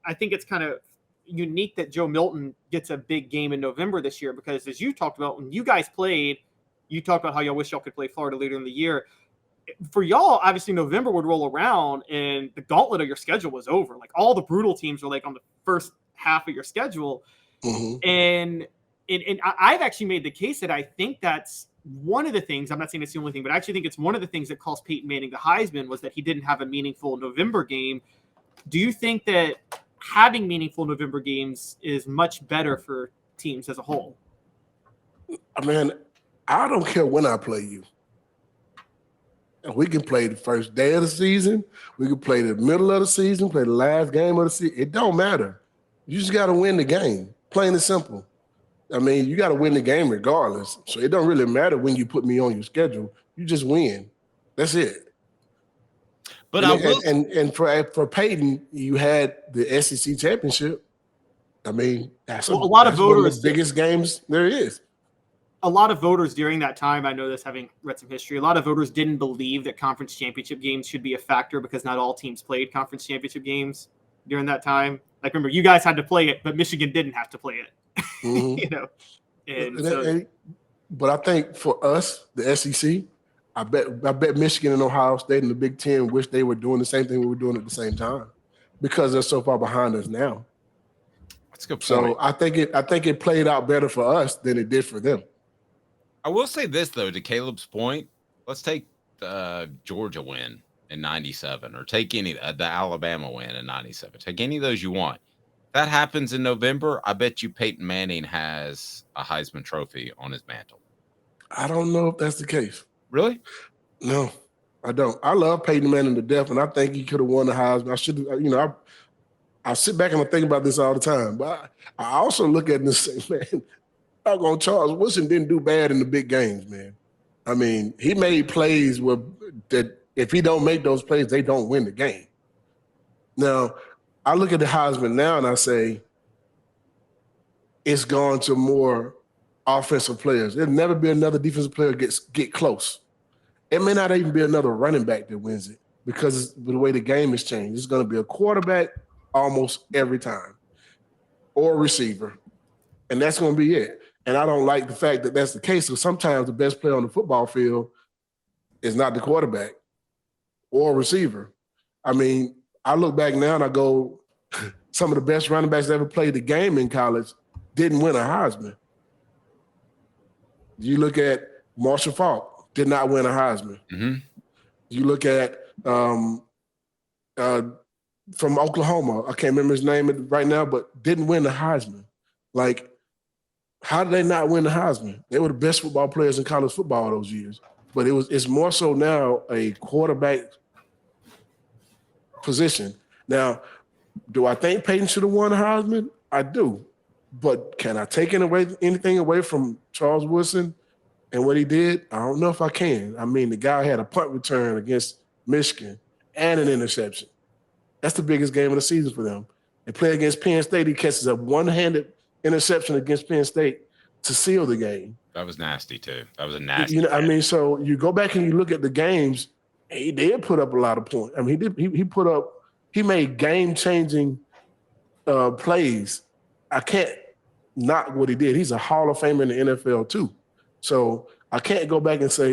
I think it's kind of unique that Joe Milton gets a big game in November this year, because as you talked about, when you guys played, you talked about how y'all wish y'all could play Florida later in the year. For y'all, obviously November would roll around and the gauntlet of your schedule was over. Like all the brutal teams were like on the first half of your schedule. Mm-hmm. And I've actually made the case that I think that's one of the things, I'm not saying it's the only thing, but I actually think it's one of the things that cost Peyton Manning the Heisman was that he didn't have a meaningful November game. Do you think that having meaningful November games is much better for teams as a whole? I mean, I don't care when I play you. And we can play the first day of the season. We can play the middle of the season, play the last game of the season. It don't matter. You just got to win the game, plain and simple. I mean, you got to win the game regardless. So it don't really matter when you put me on your schedule. You just win. That's it. But for Peyton, you had the SEC championship. I mean, that's a lot of voters, one of the biggest games there is. A lot of voters during that time, I know this having read some history, a lot of voters didn't believe that conference championship games should be a factor because not all teams played conference championship games during that time. Like, remember, you guys had to play it, but Michigan didn't have to play it. Mm-hmm. But I think for us, the SEC, I bet Michigan and Ohio State and the Big Ten wish they were doing the same thing we were doing at the same time because they're so far behind us now. That's a good point. So I think it played out better for us than it did for them. I will say this, though, to Caleb's point, let's take the Georgia win in 97 or take any the Alabama win in 97. Take any of those you want. If that happens in November, I bet you Peyton Manning has a Heisman Trophy on his mantle. I don't know if that's the case. Really? No, I don't. I love Peyton Manning to death, and I think he could have won the Heisman. I should have, I sit back and I think about this all the time. But I also look at this and say, man, Charles Woodson didn't do bad in the big games, man. I mean, he made plays that if he don't make those plays, they don't win the game. Now, I look at the Heisman now and I say it's gone to more offensive players. There'll never be another defensive player get close. It may not even be another running back that wins it because of the way the game has changed. It's going to be a quarterback almost every time or a receiver, and that's going to be it. And I don't like the fact that that's the case. So sometimes the best player on the football field is not the quarterback or receiver. I mean, I look back now and I go, some of the best running backs that ever played the game in college didn't win a Heisman. You look at Marshall Faulk, did not win a Heisman. Mm-hmm. You look at from Oklahoma, I can't remember his name right now, but didn't win the Heisman. Like, how did they not win the Heisman? They were the best football players in college football those years. But it's more so now a quarterback position. Now, do I think Peyton should have won the Heisman? I do. But can I take anything away from Charles Woodson and what he did? I don't know if I can. I mean, the guy had a punt return against Michigan and an interception. That's the biggest game of the season for them. They play against Penn State. He catches a one-handed interception against Penn State to seal the game. That was nasty too. That was a nasty. I mean, so you go back and you look at the games. He did put up a lot of points. I mean, he made game-changing plays. I can't knock what he did. He's a Hall of Famer in the NFL too. So I can't go back and say,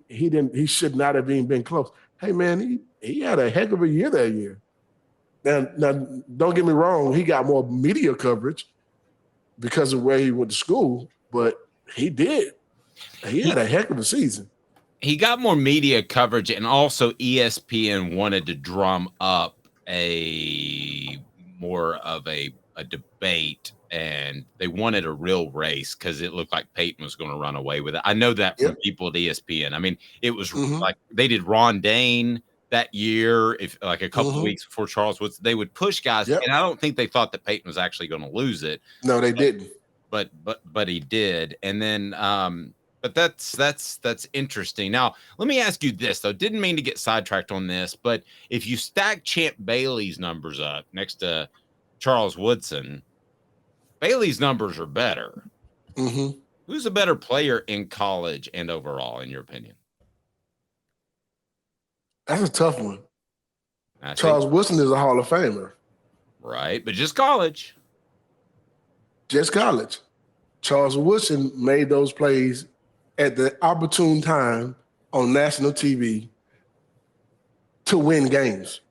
he should not have even been close. Hey man, he had a heck of a year that year. Now don't get me wrong, he got more media coverage because of where he went to school, but he did. He had a heck of a season. He got more media coverage, and also ESPN wanted to drum up more of a debate, and they wanted a real race because it looked like Peyton was going to run away with it. I know that from people at ESPN. I mean, it was like they did Ron Dane that year, if like a couple of weeks before Charles Woods, they would push guys, and I don't think they thought that Peyton was actually going to lose it. No, they didn't. But he did, and then but that's interesting. Now, let me ask you this though. Didn't mean to get sidetracked on this, but if you stack Champ Bailey's numbers up next to Charles Woodson, Bailey's numbers are better. Mm-hmm. Who's a better player in college and overall, in your opinion? That's a tough one. Charles Woodson is a Hall of Famer. Right, but just college. Just college. Charles Woodson made those plays at the opportune time on national TV to win games.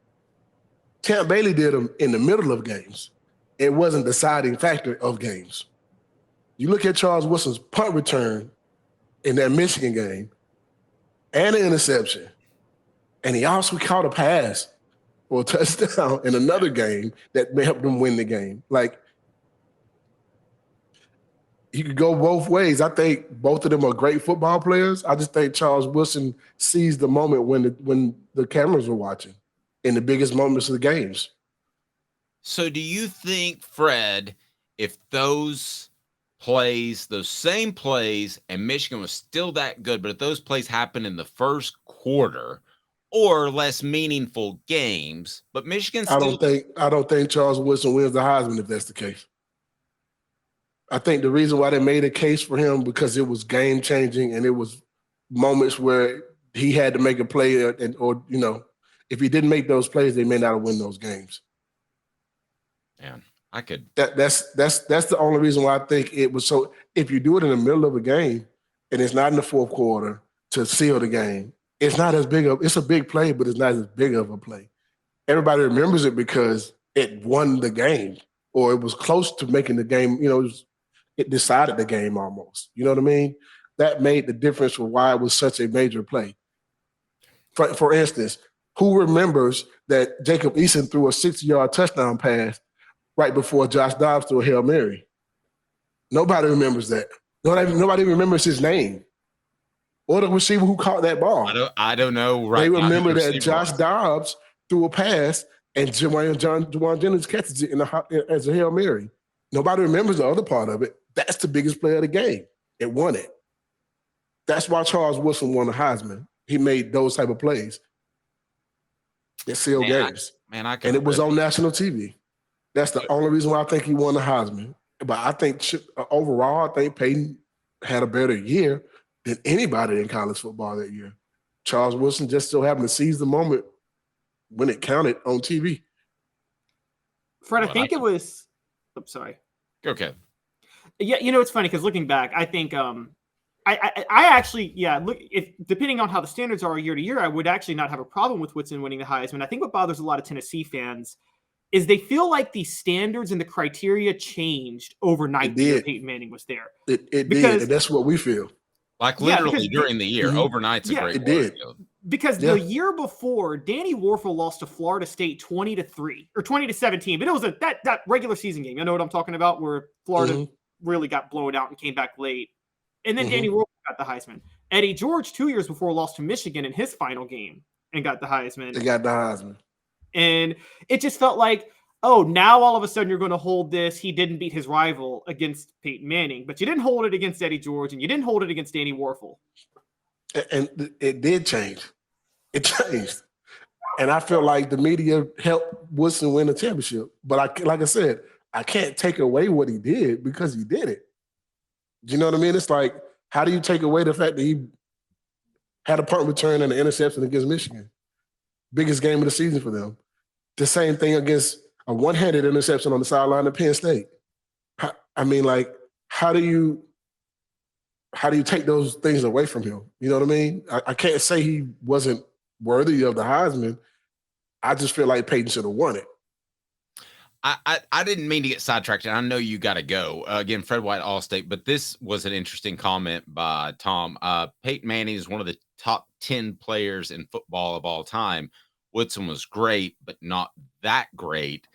Champ Bailey did them in the middle of games. It wasn't the deciding factor of games. You look at Charles Woodson's punt return in that Michigan game and an interception, and he also caught a pass or a touchdown in another game that may help them win the game. Like, you could go both ways. I think both of them are great football players. I just think Charles Woodson seized the moment when the cameras were watching in the biggest moments of the games. So do you think, Fred, if those plays, those same plays, and Michigan was still that good, but if those plays happened in the first quarter or less meaningful games, but Michigan still... I don't think Charles Woodson wins the Heisman if that's the case. I think the reason why they made a case for him because it was game changing and it was moments where he had to make a play or if he didn't make those plays, they may not have won those games. Man, I could. That's the only reason why I think it was so. If you do it in the middle of a game and it's not in the fourth quarter to seal the game, it's not as big of. It's a big play, but it's not as big of a play. Everybody remembers it because it won the game or it was close to making the game. It decided the game almost. You know what I mean? That made the difference for why it was such a major play. For instance, who remembers that Jacob Eason threw a 60-yard touchdown pass right before Josh Dobbs threw a Hail Mary? Nobody remembers that. Nobody remembers his name or the receiver who caught that ball. I don't know. Right, they remember that Josh Dobbs threw a pass and Juwan Jennings catches it as a Hail Mary. Nobody remembers the other part of it. That's the biggest play of the game. It won it. That's why Charles Woodson won the Heisman. He made those type of plays that sealed games. And it was on national TV. That's the only reason why I think he won the Heisman. But I think overall, I think Peyton had a better year than anybody in college football that year. Charles Woodson just so happened to seize the moment when it counted on TV. Fred, I think it was – I'm sorry. Okay. Yeah, it's funny because looking back, I think I actually, look, if depending on how the standards are year to year, I would actually not have a problem with Woodson winning the Heisman. I think what bothers a lot of Tennessee fans is they feel like the standards and the criteria changed overnight when Peyton Manning was there. It did, and that's what we feel. Like literally during the year, overnight's a great it did. Because the year before, Danny Warfel lost to Florida State 20-3 or 20-17, but it was that regular season game. You know what I'm talking about, where Florida really got blown out and came back late. And then Danny Warfel got the Heisman. Eddie George 2 years before lost to Michigan in his final game and got the Heisman. They got the Heisman. And it just felt like, oh, now all of a sudden you're going to hold this. He didn't beat his rival against Peyton Manning, but you didn't hold it against Eddie George and you didn't hold it against Danny Warfel. And it did change. It changed. And I feel like the media helped Woodson win the championship. But like I said, I can't take away what he did because he did it. Do you know what I mean? It's like, how do you take away the fact that he had a punt return and an interception against Michigan? Biggest game of the season for them. The same thing against a one-handed interception on the sideline of Penn State. I mean, like, how do you take those things away from him? You know what I mean? I can't say he wasn't worthy of the Heisman. I just feel like Peyton should have won it. I didn't mean to get sidetracked, and I know you got to go. Again, Fred White, Allstate, but this was an interesting comment by Tom. Peyton Manning is one of the top 10 players in football of all time. Woodson was great, but not that great.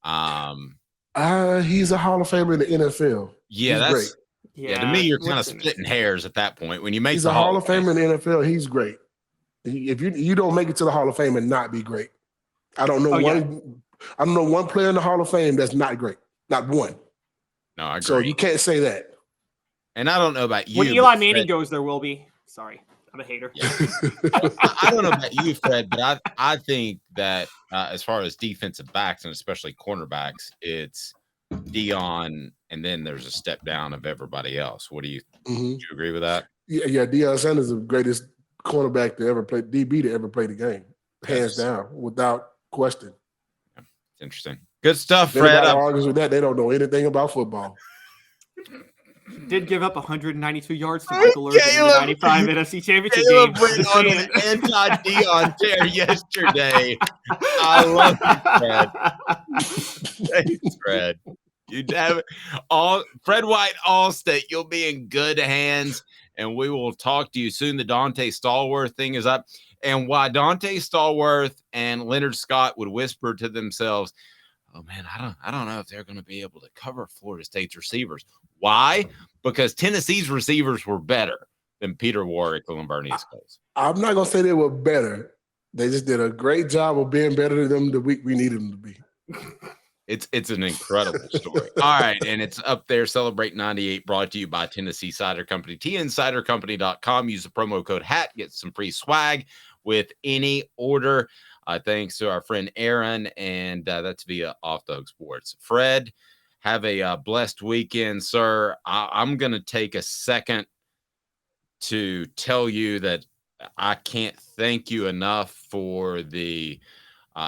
He's a Hall of Famer in the NFL. Yeah, that's great. Yeah, to me, you're kind of splitting hairs at that point. When you make the Hall of Famer in the NFL, he's great. If you don't make it to the Hall of Fame and not be great, I don't know I don't know one player in the Hall of Fame that's not great. Not one. No, I agree. So you can't say that. And I don't know about you. When Eli Manning goes, there will be. Sorry, I'm a hater. Yeah. I don't know about you, Fred, but I think that as far as defensive backs and especially cornerbacks, it's Deion, and then there's a step down of everybody else. What do you do? You agree with that? Yeah. Deion Sanders is the greatest cornerback to ever play, DB to ever play the game, hands down, without question. It's interesting. Good stuff, If anybody Fred. argues with that, they don't know anything about football. Did give up 192 yards to Michael Irvin in the 95 NFC Championship Caleb game. went on an anti-Dion tear yesterday. I love you, Fred. Thanks, Fred. You have all Fred White Allstate. You'll be in good hands, and we will talk to you soon. The Dante Stallworth thing is up, and why Dante Stallworth and Leonard Scott would whisper to themselves, "Oh man, I don't know if they're going to be able to cover Florida State's receivers." Why? Because Tennessee's receivers were better than Peter Warrick and Bernice Coles. I'm not going to say they were better. They just did a great job of being better than them the week we needed them to be. It's an incredible story. All right, and it's up there. Celebrate 98, brought to you by Tennessee Cider Company. TNCiderCompany.com. Use the promo code HAT. Get some free swag with any order. Thanks to our friend Aaron, and that's via Off the Hook Sports. Fred, have a blessed weekend, sir. I'm going to take a second to tell you that I can't thank you enough for the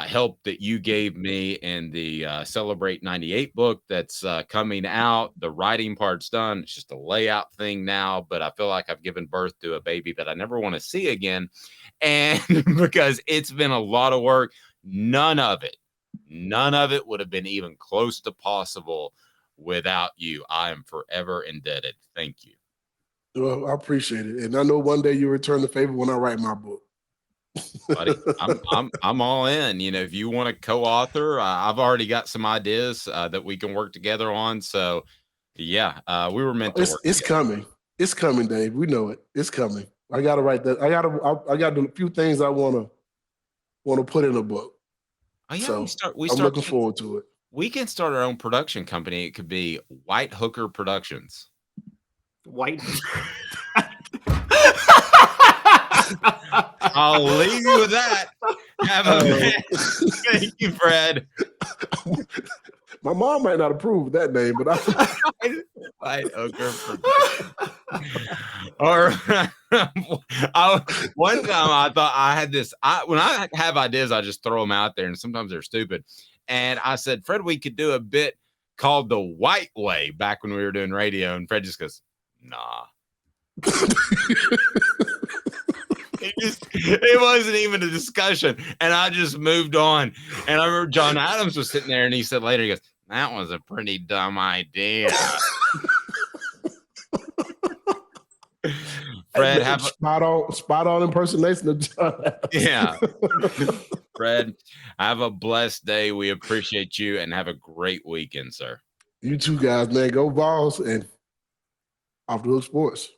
help that you gave me in the Celebrate 98 book that's coming out. The writing part's done. It's just a layout thing now, but I feel like I've given birth to a baby that I never want to see again. And because it's been a lot of work, none of it would have been even close to possible without you. I am forever indebted. Thank you. Well, I appreciate it. And I know one day you return the favor when I write my book. Buddy, I'm all in. You know, if you want to co-author, I've already got some ideas that we can work together on. So yeah, we were meant to work it's together. coming. It's coming, Dave. We know it. It's coming. I gotta write that. I gotta do a few things I wanna put in a book. Oh yeah, so I'm looking forward to it. We can start our own production company. It could be White Hooker Productions. White. I'll leave you with that. Thank you, Fred. My mom might not approve of that name, but White Hooker Productions. All right. One time I thought I had this. When I have ideas, I just throw them out there, and sometimes they're stupid. And I said, Fred, we could do a bit called The White Way back when we were doing radio. And Fred just goes, nah. It wasn't even a discussion. And I just moved on. And I remember John Adams was sitting there and he said later, he goes, that was a pretty dumb idea. Fred, have spot on impersonation of John Adams. Yeah. Fred, have a blessed day. We appreciate you and have a great weekend, sir. You too, guys, man. Go Vols and Off the Hook Sports.